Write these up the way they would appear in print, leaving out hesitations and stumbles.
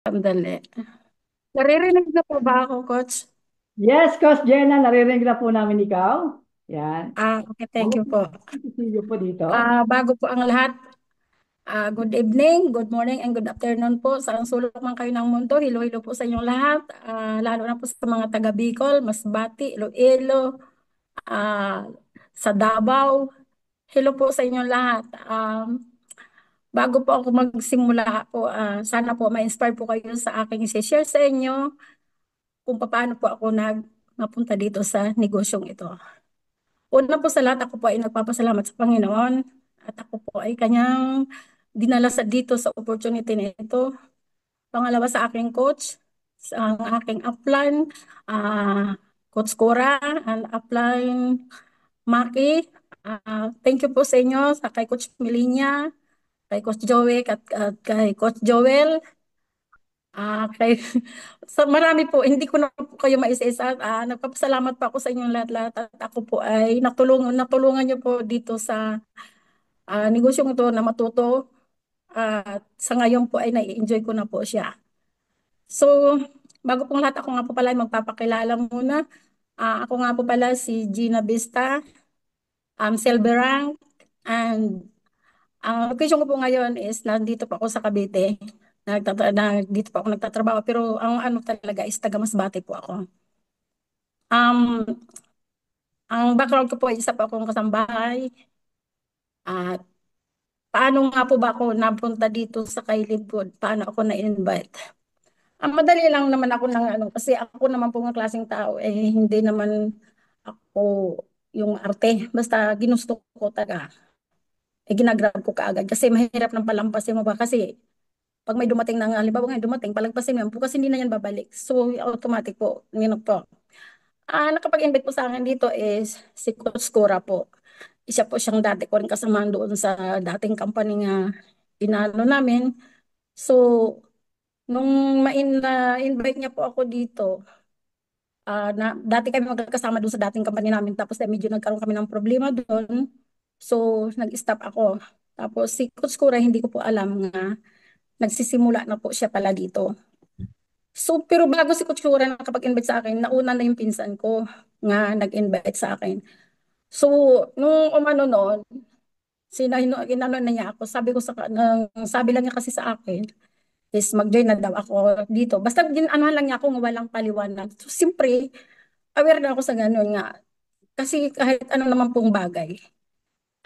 Sandali. Naririnig na po ba ako, Coach? Yes, Coach Jenna, naririnig na po namin ikaw. Yan. Okay, thank you po. Sisiyo po dito. Bago po ang lahat, good evening, good morning, and good afternoon po. Saan sulok man kayo ng mundo, hello, hello po sa inyong lahat. Lalo na po sa mga taga Bicol, Masbate, Iloilo, ah, sa Davao. Hello po sa inyong lahat. Bago po ako magsimula po, sana po ma-inspire po kayo sa aking i-share sa inyo kung paano po ako napunta dito sa negosyong ito. Una po sa lahat, ako po ay nagpapasalamat sa Panginoon at ako po ay kanyang dinala dito sa opportunity na ito. Pangalawa sa aking coach, sa aking upline, Coach Cora and upline Maki. Thank you po sa inyo, sa kay Coach Melinia, kay Coach Joey at kay Coach Joel. Kay, marami po, hindi ko na po kayo maisa-isa. Nagpapasalamat po ako sa inyong lahat-lahat at ako po ay natulungan niyo po dito sa negosyong ito na matuto at sa ngayon po ay nai-enjoy ko na po siya. So, bago pong lahat ako nga po pala ay magpapakilala muna. Ako nga po pala si Gina Vista, Silver Rank, and ang location ko po ngayon is nandito po ako sa Cavite. Dito po ako nagtatrabaho pero ang ano talaga is taga Masbate po ako. Um, ang background ko po ay isa po akong kasambahay. At paano nga po ba ako napunta dito sa Kailib Food? Paano ako na-invite? Ang madali lang naman ako ng ano kasi ako naman po ng klaseng tao eh hindi naman ako yung arte. Basta ginusto ko talaga. Ginagrab ko kaagad kasi mahirap nang palampasin mo ba kasi pag may dumating na nga, halimbawa nga dumating, palagpasin mo yan po kasi hindi na yan babalik. So, automatic po, yun po. Nakapag-invite po sa akin dito is si Coach Cora po. Isa po siyang dati ko rin kasamahan doon sa dating company nga inano namin. So, nung na-invite niya po ako dito, dati kami magkakasama doon sa dating company namin tapos medyo nagkaroon kami ng problema doon. So, nag-stop ako. Tapos si Coach Cora, hindi ko po alam nga nagsisimula na po siya pala dito. So, pero bago si Coach Cora nakapag-invite sa akin, nauna na yung pinsan ko nga nag-invite sa akin. So, nung umano noon, inano na niya ako, sabi lang niya kasi sa akin, is mag-join na daw ako dito. Basta ano lang niya ako, nga walang paliwanag. So, siyempre, aware na ako sa ganun nga. Kasi kahit ano naman pong bagay,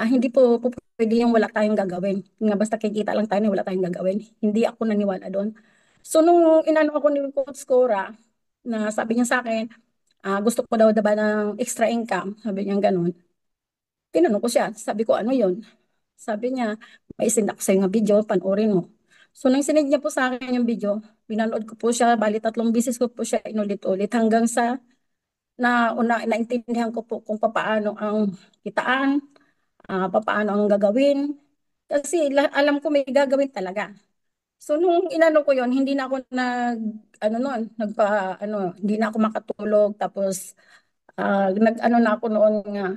hindi po pwede yung wala tayong gagawin. Nga basta kikita lang tayo na wala tayong gagawin. Hindi ako naniwala doon. So, nung inano ako ni Coach Cora, na sabi niya sa akin, gusto ko daw diba ng extra income. Sabi niya ganun. Tinanong ko siya. Sabi ko, ano yun? Sabi niya, may send ako sa'yo nga video, panoorin mo. So, nang sinend niya po sa akin yung video, pinanood ko po siya, bali 3 beses ko po siya inulit-ulit hanggang sa naintindihan ko po kung paano ang kitaan, paano ang gagawin. Kasi alam ko may gagawin talaga. So, nung inano ko yon hindi na ako ano noon, hindi na ako makatulog. Tapos, nag-ano na ako noon nga,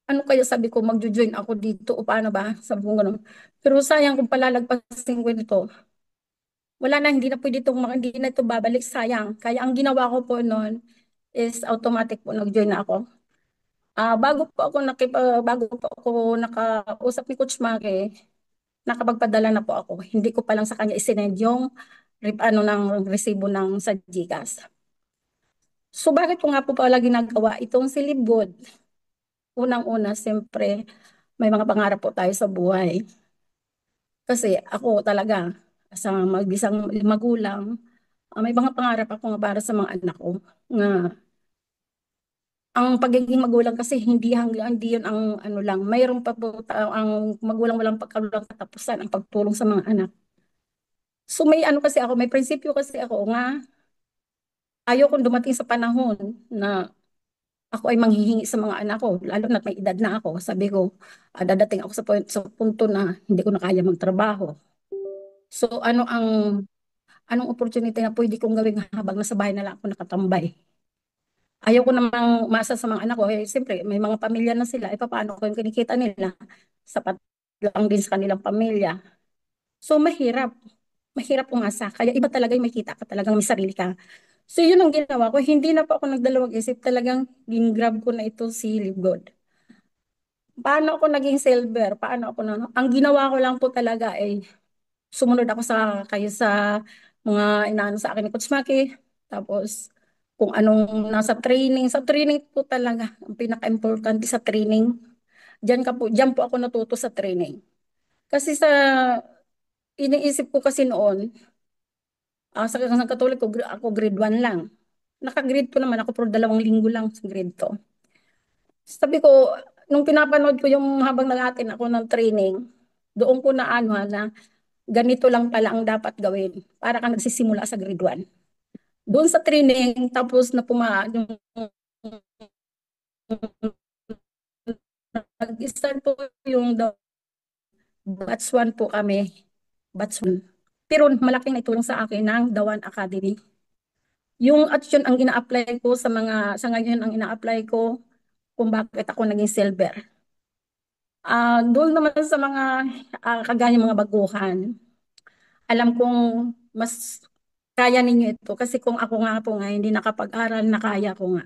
ano kaya sabi ko, magjo-join ako dito o paano ba? Sabi ko ganun. Pero sayang kung palalagpasin ko dito. Wala na, hindi na ito babalik, sayang. Kaya ang ginawa ko po noon is automatic po nag-join na ako. Bago po ako nakausap ni Coach Maki, nakapagpadala na po ako. Hindi ko pa lang sa kanya isinend yung ng resibo ng sa GCash. So bakit ko nga po pala ginagawa itong si Libod? Unang-una, siyempre, may mga pangarap po tayo sa buhay. Kasi ako talaga, sa mag-isang magulang, may mga pangarap ako nga para sa mga anak ko. Nga, ang pagiging magulang kasi hindi yun ang ano lang. Mayroon pa po ang magulang walang pagkalulang katapusan ang pagtulong sa mga anak. So may ano kasi ako, may prinsipyo kasi ako nga, ayaw kong dumating sa panahon na ako ay manghihingi sa mga anak ko, lalo na may edad na ako. Sabi ko, dadating ako sa punto na hindi ko na kaya magtrabaho. So anong opportunity na pwede kong gawin habang nasa bahay na lang ako nakatambay? Ayaw ko namang masa sa mga anak ko. Siyempre, may mga pamilya na sila. Paano ko yung kinikita nila? Sapat lang din sa kanilang pamilya. So, mahirap. mahirap umasa. Kaya iba talaga yung may kita ka, talagang may sarili ka. So yun ang ginawa ko. Hindi na po ako nagdalawang isip. Talagang grab ko na ito si Live Good. Paano ako naging silver? Paano ako na? Ang ginawa ko lang po talaga ay sumunod ako sa mga inaano sa akin ni Coach Maki. Tapos kung anong nasa training. Sa training po talaga. Ang pinaka-importante sa training. Diyan po ako natuto sa training. Kasi sa iniisip ko kasi noon, sa Katolik ko, ako grade 1 lang. Naka-grade 2 naman ako pero 2 linggo lang sa grade 2. Sabi ko, nung pinapanood ko yung habang nag-attend ako ng training, doon ko na ano na ganito lang pala ang dapat gawin para kang nagsisimula sa grade 1. Doon sa training, tapos na yung nag-start po yung batch 1 po kami. Batch 1. Pero malaking naitulong sa akin ng Dawan Academy. Yung at yun ang ina-apply ko sa ngayon ang ina-apply ko kung bakit ako naging silver. Doon naman sa mga kagaya mga baguhan, alam kong mas kaya ninyo ito kasi kung ako nga po nga hindi nakapag-aral na kaya ko nga.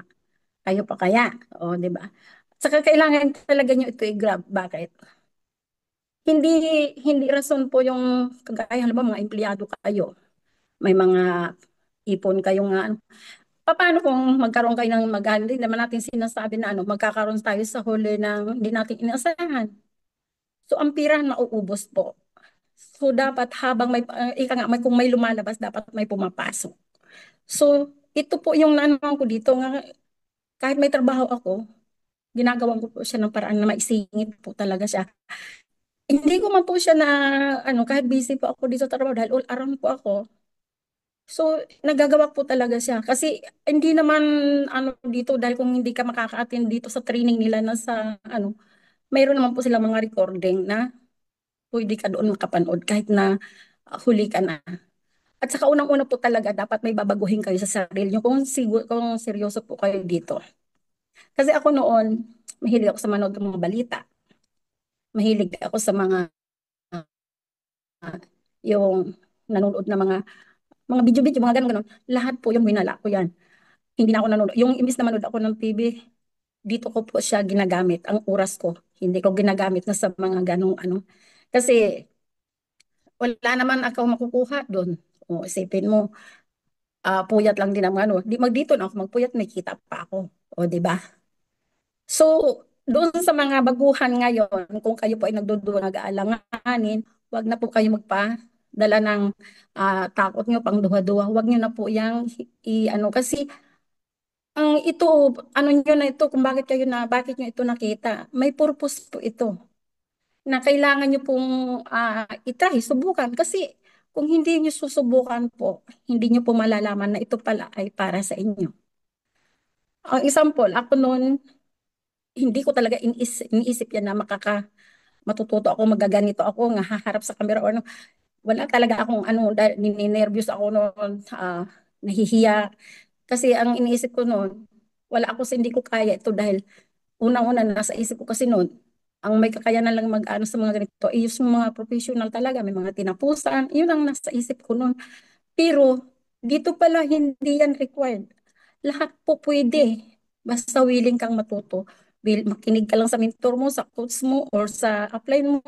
Kayo pa kaya? O, di ba? Saka kailangan talaga nyo ito i-grab. Bakit? Hindi hindi rason po yung kagaya halimbawa mga empleyado kayo. May mga ipon kayo nga. Paano kung magkaroon kayo ng maganda? Hindi naman natin sinasabi na magkakaroon tayo sa huli ng hindi natin inaasahan. So ang pirahan mauubos po. So dapat habang ika nga, kung may lumalabas, dapat may pumapasok. So ito po yung nanon ko dito nga, kahit may trabaho ako, ginagawan ko po siya ng paraan na maisingit po talaga siya. Hindi ko man po siya na, kahit busy po ako dito sa trabaho dahil all around po ako. So, nagagawa po talaga siya. Kasi hindi naman dito dahil kung hindi ka makaka-attend dito sa training nila na sa mayroon naman po silang mga recording na pwede ka doon makapanood kahit na huli ka na. At saka unang-una po talaga dapat may babaguhin kayo sa sarili niyo kung seryoso po kayo dito. Kasi ako noon, mahilig ako sa manood ng mga balita. Mahilig ako sa yung nanonood na mga video-video, mga ganun-ganun. Lahat po yung winala ko yan. Hindi na ako nanonood. Yung imbis na manood ako ng TV, dito ko po siya ginagamit, ang oras ko. Hindi ko ginagamit na sa mga ganong Kasi wala naman ako makukuha doon. O, isipin mo, puyat lang din ang Di magdito na ako magpuyat, may kita pa ako. O, di ba? So, doon sa mga baguhan ngayon, kung kayo po ay nagduduwa, nag-aalanganin, wag na po kayo magpadala ng takot nyo, pang duha-duha. Wag nyo na po yung kasi ang ito, nyo na ito, kung bakit nyo ito nakita, may purpose po ito na kailangan nyo pong itry, subukan. Kasi kung hindi nyo susubukan po, hindi nyo po malalaman na ito pala ay para sa inyo. Ang example, ako noon, hindi ko talaga iniisip yan na matututo ako, magaganito ako, nga haharap sa camera or wala talaga akong dahil ninenervyos ako noon, nahihiya. Kasi ang iniisip ko noon, wala ako hindi ko kaya ito dahil unang-una nasa isip ko kasi noon, ang may kakayanan lang mag-ano sa mga ganito, yung mga professional talaga, may mga tinapusan, yun ang nasa isip ko noon. Pero dito pala hindi yan required. Lahat po pwede. Basta willing kang matuto. Makinig ka lang sa mentor mo, sa coach mo, or sa apply mo.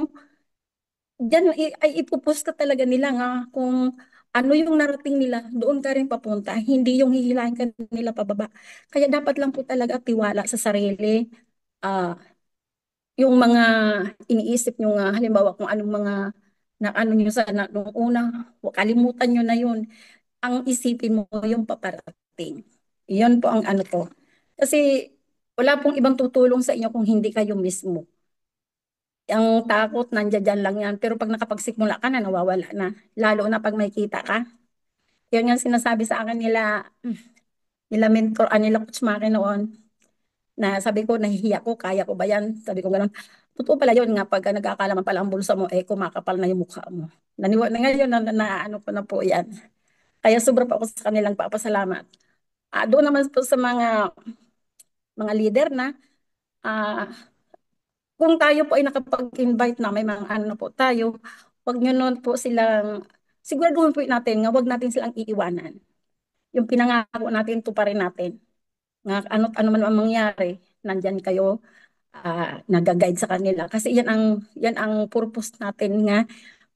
Diyan ay ipupost ka talaga nila nga kung ano yung narating nila, doon ka rin papunta. Hindi yung hihilahin ka nila pababa. Kaya dapat lang po talaga tiwala sa sarili. Ah, yung mga iniisip nyo nga, halimbawa kung anong mga na ano nyo nung una, kalimutan nyo na yun. Ang isipin mo yung paparating. Yun po ang ko. Kasi wala pong ibang tutulong sa inyo kung hindi kayo mismo. Ang takot, nandiyan lang yan. Pero pag nakapagsimula ka na, nawawala na. Lalo na pag may kita ka. Yun yung sinasabi sa akin nila mentor, nila Coach Maki noon, na sabi ko, nahihiya ko, kaya ko ba yan? Sabi ko gano'n. Totoo pala yun nga, pag nagkakalaman pala ang bulsa mo, kumakapal na yung mukha mo. Na ngayon, ano ko na po yan. Kaya sobra pa ako sa kanilang papasalamat. Doon naman po sa mga leader na, ah, kung tayo po ay nakapag-invite na may mga po tayo, wag nyo nun po silang siguraduhin po natin nga wag natin silang iiwanan. Yung pinangako natin, tuparin natin. Nga ano't ano man ang mangyari, nandyan kayo, nag-guide sa kanila. Kasi yan ang purpose natin nga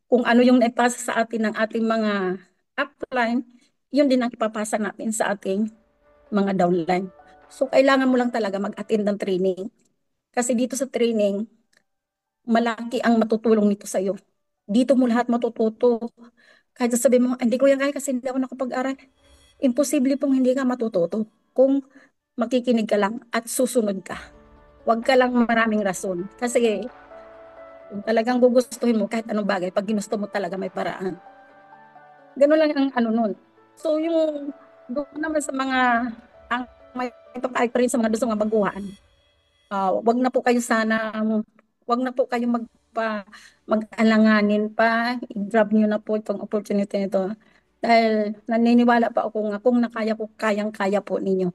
kung ano yung naipasa sa atin ng ating mga upline, yun din ang ipapasa natin sa ating mga downline. So, kailangan mo lang talaga mag-attend ng training. Kasi dito sa training, malaki ang matutulong nito sa'yo. Dito mo lahat matututo. Kahit sabi mo, hindi ko yan kaya kasi hindi ako nakapag-aral. Imposible pong hindi ka matututo kung makikinig ka lang at susunod ka. Huwag ka lang maraming rason. Kasi kung talagang gugustuhin mo kahit anong bagay, pag ginusto mo talaga may paraan. Ganun lang ang ano nun. So yung doon naman sa mga ang may papayo pa rin sa mga gusto nga baguhan. Wag na po kayo sana wag na po kayo mag-alanganin pa. I-grab niyo na po itong opportunity nito. Dahil naniniwala pa ako nga kung nakaya ko, kayang-kaya po ninyo.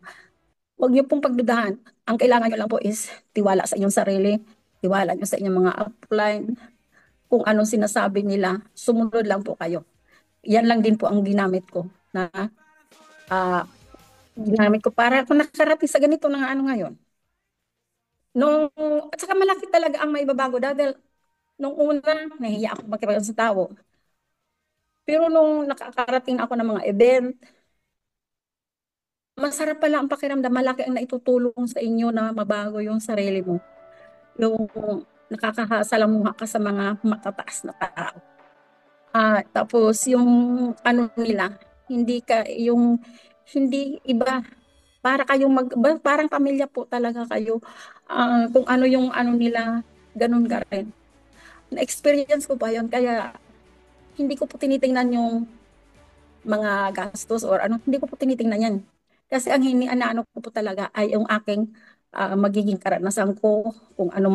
Huwag niyo pong pagdudahan. Ang kailangan niyo lang po is tiwala sa inyong sarili, tiwala niyo sa inyong mga upline, kung anong sinasabi nila, sumunod lang po kayo. Yan lang din po ang ginamit ko na ah, ginamit ko para kung nakarating sa ganito na ano ngayon. Nung, at saka malaki talaga ang maibabago dahil nung una, nahiya ako makipag sa tao. Pero nung nakakarating ako ng mga event, masarap pala ang pakiramdam, malaki ang naitutulong sa inyo na mabago yung sarili mo. Yung nakakasalamuha ka sa mga matataas na tao. Tapos yung ano nila, hindi iba, para kayong parang pamilya po talaga kayo. Kung ano yung ano nila, ganun ka rin. Na-experience ko pa yun, kaya hindi ko po tinitingnan yung mga gastos or ano, hindi ko po tinitingnan yan. Kasi ang ano ko po talaga ay yung aking magiging karanasan ko, kung ano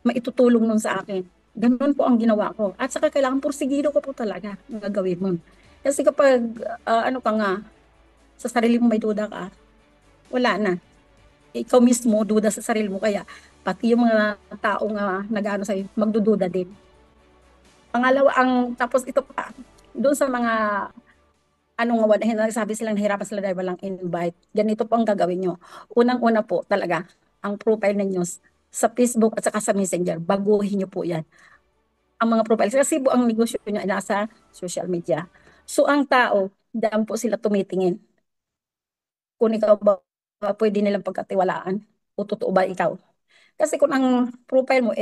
maitutulong nun sa akin. Ganun po ang ginawa ko. At saka kailangan porsigido ko po talaga ang gagawin mo. Kasi kapag ano ka nga, sa sarili mo may duda ka, wala na. Ikaw mismo duda sa sarili mo, kaya pati yung mga tao nga nag-ano sa'yo, magdududa din. Pangalawa, tapos ito pa, doon sa mga ano nga, sabi silang nahirapan sila dahil walang invite. Ganito po ang gagawin nyo. Unang-una po talaga, ang profile ninyo sa Facebook at saka sa Messenger, baguhin nyo po yan. Ang mga profiles, kasi po ang negosyo nyo ay nasa social media. So ang tao, daan po sila tumitingin. Kung ikaw ba pwede nilang pagkatiwalaan o totoo ba ikaw. Kasi kung ang profile mo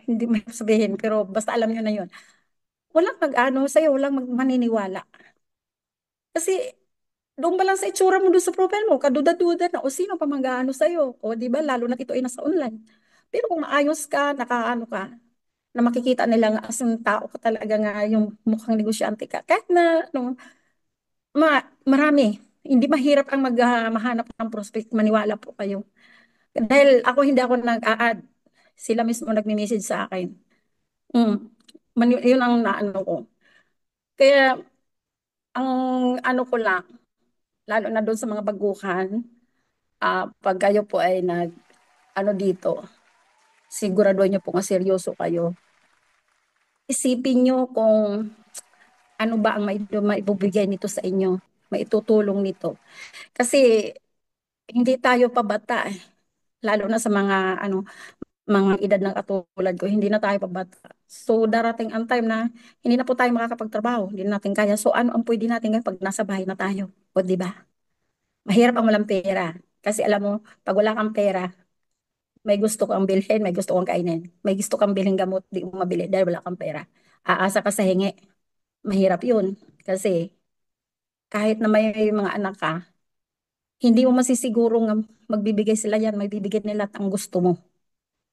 hindi mo sabihin, pero basta alam nyo na yun. Walang mag-ano sa'yo, walang maniniwala. Kasi doon ba lang sa itsura mo doon sa profile mo, kaduda-duda na, o sino pa mag-ano sa'yo. O di ba, lalo na ito ay nasa online. Pero kung maayos ka, nakaano ka, na makikita nila nga as yung tao ka talaga nga, yung mukhang negosyante ka. Kahit na, marami. Hindi mahirap ang mahanap ng prospect, maniwala po kayo. Dahil hindi ako nag-a-add. Sila mismo nagme-message sa akin. Mm. Yun ang naano ko. Kaya, ang ano ko lang, lalo na doon sa mga baguhan, pag kayo po ay ano dito, siguraduhin nyo po nga seryoso kayo. Isipin nyo kung ano ba ang maibibigay nito sa inyo, maitutulong nito. Kasi hindi tayo pabata eh. Lalo na sa mga edad na katulad ko, hindi na tayo pabata. So darating ang time na hindi na po tayo makakapagtrabaho, hindi na natin kaya. So ano ang pwede natin gawin pag nasa bahay na tayo? O di ba? Mahirap ang walang pera. Kasi alam mo, pag wala kang pera, may gusto kang bilhin, may gusto kang kainin. May gusto kang bilhin gamot, di mo mabili dahil wala kang pera. Aasa ka sa hingi. Mahirap yun. Kasi kahit na may mga anak ka, hindi mo masisiguro nga magbibigay sila yan, magbibigay nila at ang gusto mo.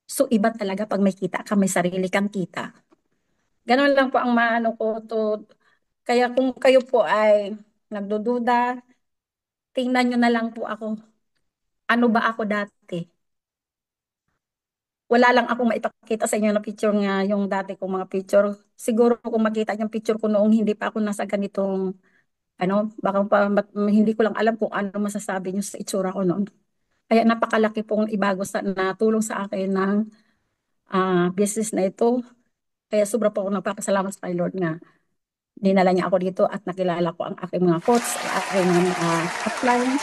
So iba talaga pag may kita ka, may sarili kang kita. Ganun lang po ang maano ko to. Kaya kung kayo po ay nagdududa, tingnan nyo na lang po ako. Ano ba ako dati? Wala lang akong maipakita sa inyo na picture nga yung dati kong mga picture. Siguro kung makita yung picture ko noong hindi pa ako nasa ganitong baka hindi ko lang alam kung ano masasabi niyo sa itsura ko noon. Kaya napakalaki pong ibago sa natulong sa akin ng business na ito. Kaya sobra po ako nagpapasalamat sa kay Lord nga dinala niya ako dito at nakilala ko ang aking mga coach, ang aking mga upline.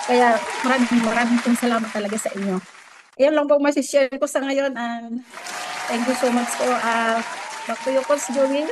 Kaya maraming maraming pong salamat talaga sa inyo. Iyan lang po masishare ko sa ngayon and thank you so much po. Back to you, Coach Joey.